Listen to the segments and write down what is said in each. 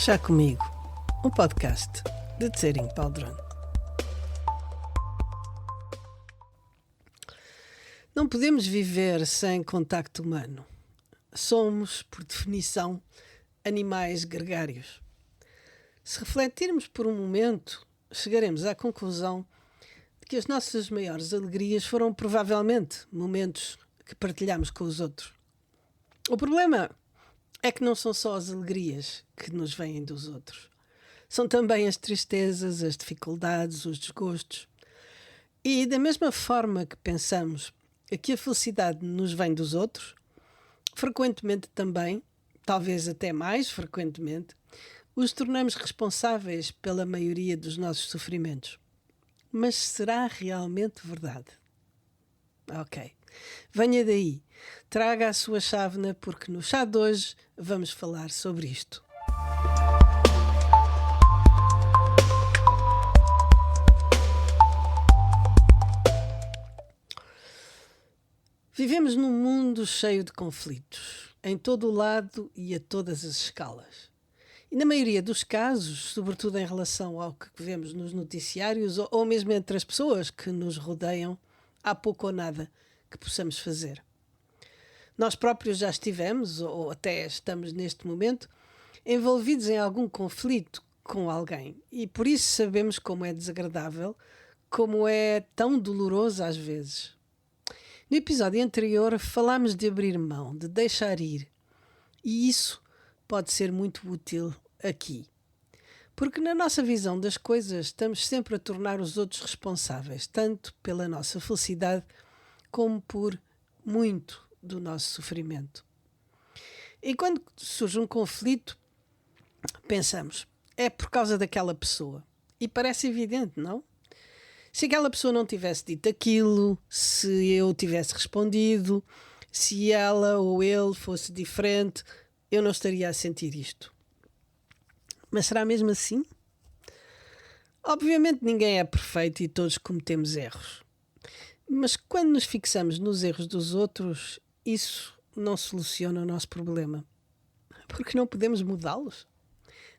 Chá Comigo, um podcast de Tsering Paldron. Não podemos viver sem contacto humano. Somos, por definição, animais gregários. Se refletirmos por um momento, chegaremos à conclusão de que as nossas maiores alegrias foram provavelmente momentos que partilhamos com os outros. O problema é que não são só as alegrias que nos vêm dos outros. São também as tristezas, as dificuldades, os desgostos. E da mesma forma que pensamos que a felicidade nos vem dos outros, frequentemente também, talvez até mais frequentemente, os tornamos responsáveis pela maioria dos nossos sofrimentos. Mas será realmente verdade? Ok. Venha daí, traga a sua chávena, porque no chá de hoje vamos falar sobre isto. Vivemos num mundo cheio de conflitos, em todo o lado e a todas as escalas. E na maioria dos casos, sobretudo em relação ao que vemos nos noticiários ou mesmo entre as pessoas que nos rodeiam, há pouco ou nada que possamos fazer. Nós próprios já estivemos, ou até estamos neste momento, envolvidos em algum conflito com alguém. E por isso sabemos como é desagradável, como é tão doloroso às vezes. No episódio anterior falámos de abrir mão, de deixar ir. E isso pode ser muito útil aqui. Porque na nossa visão das coisas estamos sempre a tornar os outros responsáveis, tanto pela nossa felicidade como por muito do nosso sofrimento. E quando surge um conflito, pensamos, é por causa daquela pessoa. E parece evidente, não? Se aquela pessoa não tivesse dito aquilo, se eu tivesse respondido, se ela ou ele fosse diferente, eu não estaria a sentir isto. Mas será mesmo assim? Obviamente ninguém é perfeito e todos cometemos erros. Mas quando nos fixamos nos erros dos outros, isso não soluciona o nosso problema. Porque não podemos mudá-los.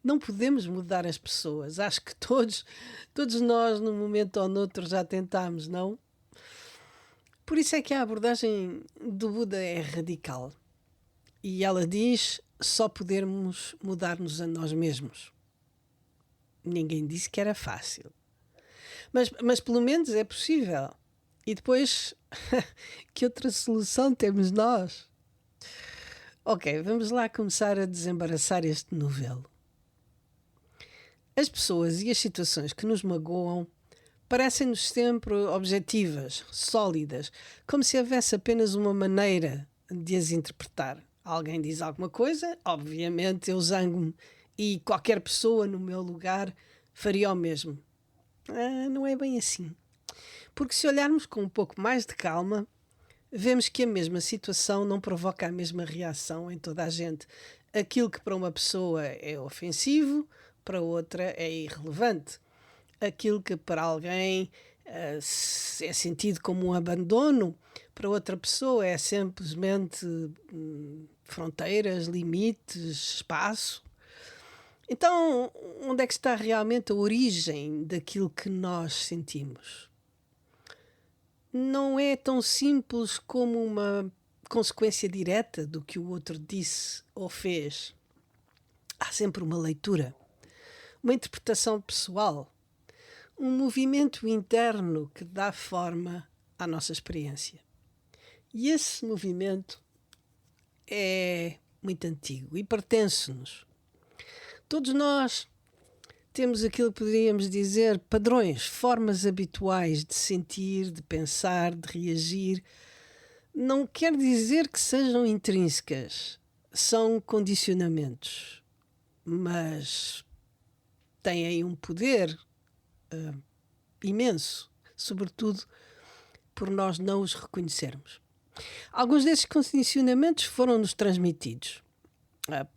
Não podemos mudar as pessoas. Acho que todos nós, num momento ou noutro, já tentámos, não? Por isso é que a abordagem do Buda é radical. E ela diz, só podermos mudar-nos a nós mesmos. Ninguém disse que era fácil. Mas pelo menos é possível. E depois, que outra solução temos nós? Ok, vamos lá começar a desembaraçar este novelo. As pessoas e as situações que nos magoam parecem-nos sempre objetivas, sólidas, como se houvesse apenas uma maneira de as interpretar. Alguém diz alguma coisa, obviamente eu zango-me e qualquer pessoa no meu lugar faria o mesmo. Não é bem assim. Porque se olharmos com um pouco mais de calma, vemos que a mesma situação não provoca a mesma reação em toda a gente. Aquilo que para uma pessoa é ofensivo, para outra é irrelevante. Aquilo que para alguém é sentido como um abandono, para outra pessoa é simplesmente fronteiras, limites, espaço. Então, onde é que está realmente a origem daquilo que nós sentimos? Não é tão simples como uma consequência direta do que o outro disse ou fez. Há sempre uma leitura, uma interpretação pessoal, um movimento interno que dá forma à nossa experiência. E esse movimento é muito antigo e pertence-nos. Todos nós temos aquilo que poderíamos dizer padrões, formas habituais de sentir, de pensar, de reagir. Não quer dizer que sejam intrínsecas, são condicionamentos, mas têm aí um poder imenso, sobretudo por nós não os reconhecermos. Alguns desses condicionamentos foram-nos transmitidos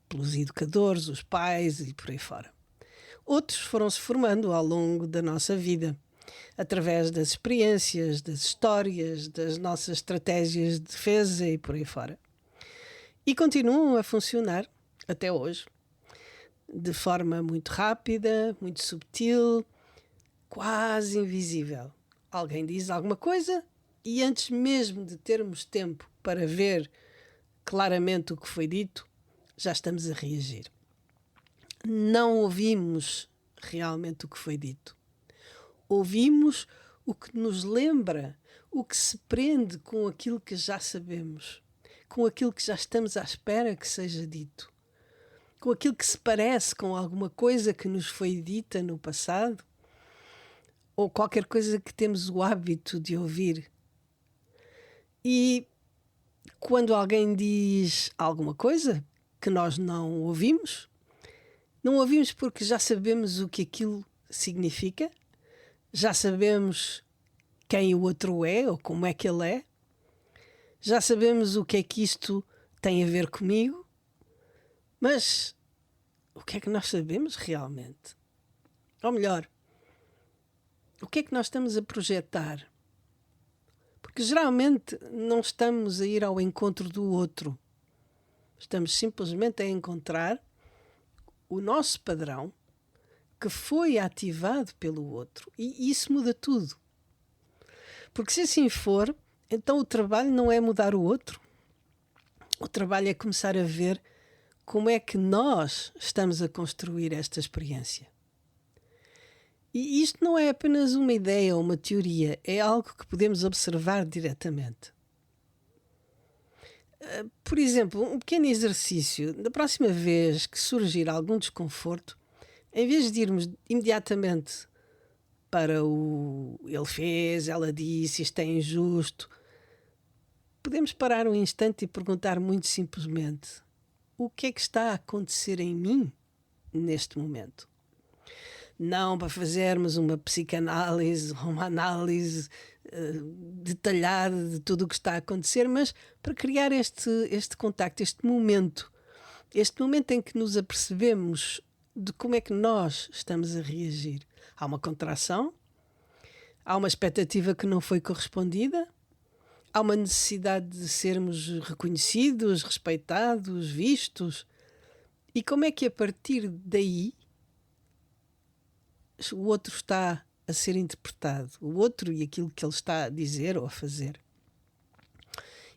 pelos educadores, os pais e por aí fora. Outros foram-se formando ao longo da nossa vida, através das experiências, das histórias, das nossas estratégias de defesa e por aí fora. E continuam a funcionar até hoje. de forma muito rápida, muito subtil, quase invisível. Alguém diz alguma coisa e antes mesmo de termos tempo para ver claramente o que foi dito, já estamos a reagir. Não ouvimos realmente o que foi dito. Ouvimos o que nos lembra, o que se prende com aquilo que já sabemos, com aquilo que já estamos à espera que seja dito, com aquilo que se parece com alguma coisa que nos foi dita no passado ou qualquer coisa que temos o hábito de ouvir. E quando alguém diz alguma coisa que nós não ouvimos porque já sabemos o que aquilo significa, já sabemos quem o outro é ou como é que ele é, já sabemos o que é que isto tem a ver comigo, mas o que é que nós sabemos realmente? Ou melhor, o que é que nós estamos a projetar? Porque geralmente não estamos a ir ao encontro do outro. Estamos simplesmente a encontrar o nosso padrão que foi ativado pelo outro. E isso muda tudo. Porque se assim for, então o trabalho não é mudar o outro. O trabalho é começar a ver como é que nós estamos a construir esta experiência. E isto não é apenas uma ideia ou uma teoria, é algo que podemos observar diretamente. Por exemplo, um pequeno exercício. Da próxima vez que surgir algum desconforto, em vez de irmos imediatamente para o ele fez, ela disse, isto é injusto, podemos parar um instante e perguntar muito simplesmente: o que é que está a acontecer em mim neste momento? Não para fazermos uma psicanálise, uma análise detalhada de tudo o que está a acontecer, mas para criar este contacto, este momento em que nos apercebemos de como é que nós estamos a reagir. Há uma contração, há uma expectativa que não foi correspondida, há uma necessidade de sermos reconhecidos, respeitados, vistos. E como é que a partir daí o outro está a ser interpretado, o outro e aquilo que ele está a dizer ou a fazer.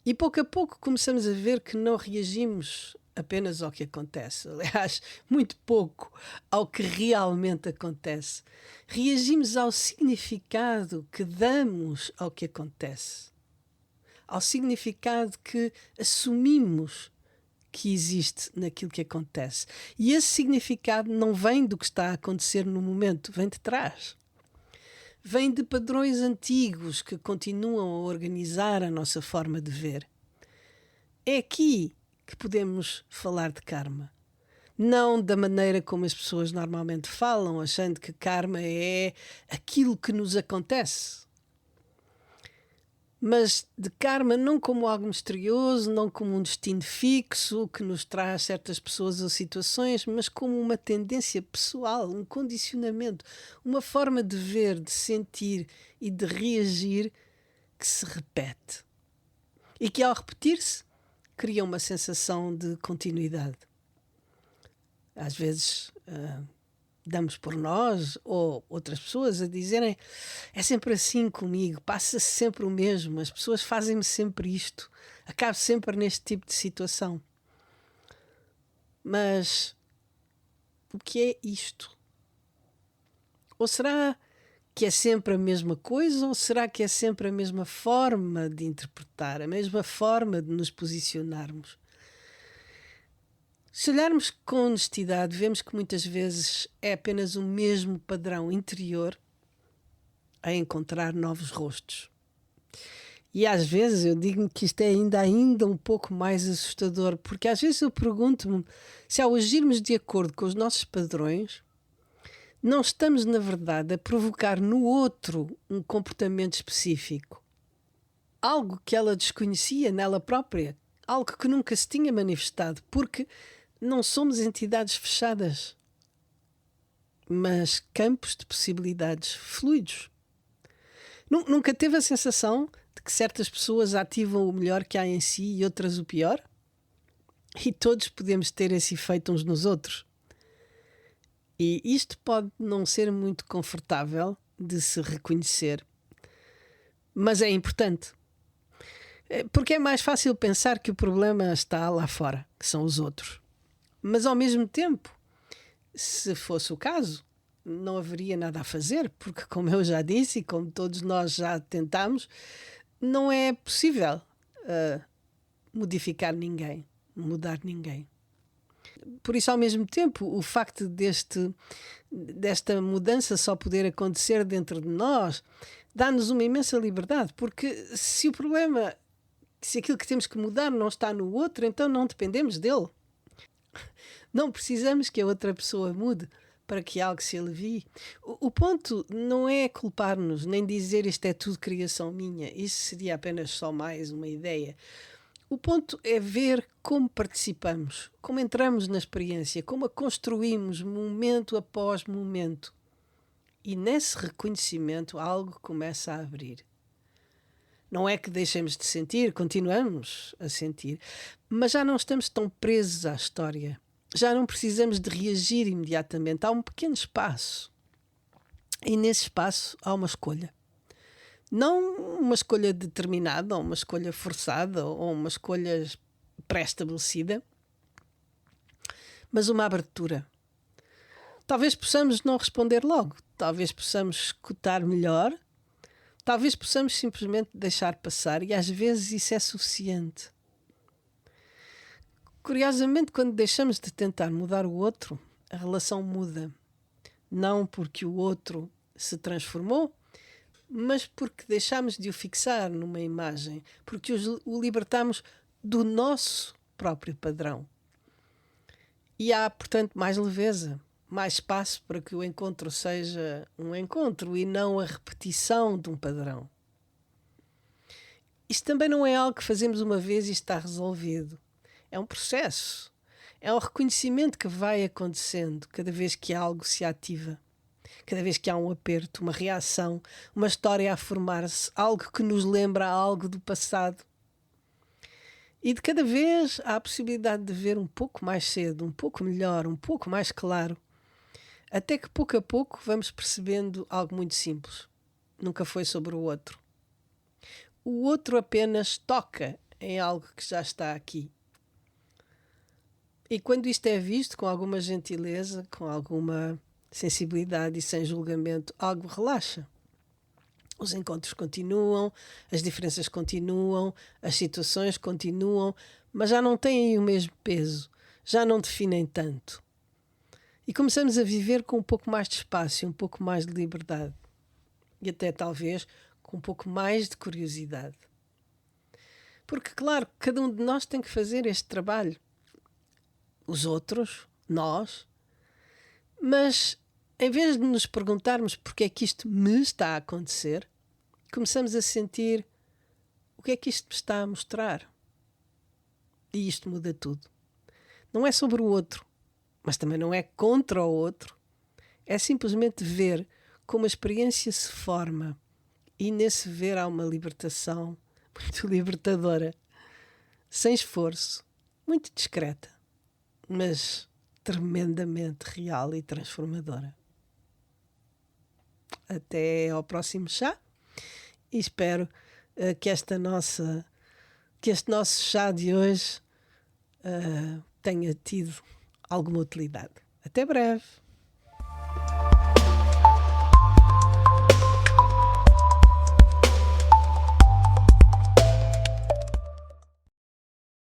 E pouco a pouco começamos a ver que não reagimos apenas ao que acontece, aliás, muito pouco ao que realmente acontece. Reagimos ao significado que damos ao que acontece, ao significado que assumimos que existe naquilo que acontece. E esse significado não vem do que está a acontecer no momento, vem de trás. Vem de padrões antigos que continuam a organizar a nossa forma de ver. É aqui que podemos falar de karma. Não da maneira como as pessoas normalmente falam, achando que karma é aquilo que nos acontece. Mas de karma não como algo misterioso, não como um destino fixo que nos traz certas pessoas ou situações, mas como uma tendência pessoal, um condicionamento, uma forma de ver, de sentir e de reagir que se repete. E que ao repetir-se, cria uma sensação de continuidade. Às vezes damos por nós ou outras pessoas a dizerem: é sempre assim comigo, passa sempre o mesmo, as pessoas fazem-me sempre isto, acabo sempre neste tipo de situação. Mas o que é isto? Ou será que é sempre a mesma coisa, ou será que é sempre a mesma forma de interpretar, a mesma forma de nos posicionarmos? Se olharmos com honestidade, vemos que muitas vezes é apenas o mesmo padrão interior a encontrar novos rostos. E às vezes eu digo-me que isto é ainda um pouco mais assustador, porque às vezes eu pergunto-me se ao agirmos de acordo com os nossos padrões, não estamos, na verdade, a provocar no outro um comportamento específico. Algo que ela desconhecia nela própria, algo que nunca se tinha manifestado, porque não somos entidades fechadas, mas campos de possibilidades fluidos. Nunca teve a sensação de que certas pessoas ativam o melhor que há em si e outras o pior? E todos podemos ter esse efeito uns nos outros. E isto pode não ser muito confortável de se reconhecer, mas é importante. Porque é mais fácil pensar que o problema está lá fora, que são os outros. Mas ao mesmo tempo, se fosse o caso, não haveria nada a fazer, porque, como eu já disse e como todos nós já tentámos, não é possível modificar ninguém, mudar ninguém. Por isso, ao mesmo tempo, o facto desta mudança só poder acontecer dentro de nós dá-nos uma imensa liberdade, porque se aquilo que temos que mudar não está no outro, então não dependemos dele. Não precisamos que a outra pessoa mude para que algo se alivie. O ponto não é culpar-nos, nem dizer isto é tudo criação minha. Isso seria apenas só mais uma ideia. O ponto é ver como participamos, como entramos na experiência, como a construímos momento após momento. E nesse reconhecimento algo começa a abrir. Não é que deixemos de sentir, continuamos a sentir, mas já não estamos tão presos à história. Já não precisamos de reagir imediatamente. Há um pequeno espaço. E nesse espaço há uma escolha. Não uma escolha determinada, ou uma escolha forçada, ou uma escolha pré-estabelecida, mas uma abertura. Talvez possamos não responder logo. Talvez possamos escutar melhor. Talvez possamos simplesmente deixar passar. E às vezes isso é suficiente. Curiosamente, quando deixamos de tentar mudar o outro, a relação muda. Não porque o outro se transformou, mas porque deixamos de o fixar numa imagem, porque o libertamos do nosso próprio padrão. E há, portanto, mais leveza, mais espaço para que o encontro seja um encontro e não a repetição de um padrão. Isto também não é algo que fazemos uma vez e está resolvido. É um processo. É um reconhecimento que vai acontecendo cada vez que algo se ativa. Cada vez que há um aperto, uma reação, uma história a formar-se, algo que nos lembra algo do passado. E de cada vez há a possibilidade de ver um pouco mais cedo, um pouco melhor, um pouco mais claro. Até que pouco a pouco vamos percebendo algo muito simples. Nunca foi sobre o outro. O outro apenas toca em algo que já está aqui. E quando isto é visto com alguma gentileza, com alguma sensibilidade e sem julgamento, algo relaxa. Os encontros continuam, as diferenças continuam, as situações continuam, mas já não têm o mesmo peso, já não definem tanto. E começamos a viver com um pouco mais de espaço e um pouco mais de liberdade. E até talvez com um pouco mais de curiosidade. Porque, claro, cada um de nós tem que fazer este trabalho. Os outros, nós. Mas, em vez de nos perguntarmos porque é que isto me está a acontecer, começamos a sentir o que é que isto me está a mostrar. E isto muda tudo. Não é sobre o outro, mas também não é contra o outro. É simplesmente ver como a experiência se forma. E nesse ver há uma libertação muito libertadora. Sem esforço, muito discreta, mas tremendamente real e transformadora. Até ao próximo chá e espero que este nosso chá de hoje tenha tido alguma utilidade. Até breve!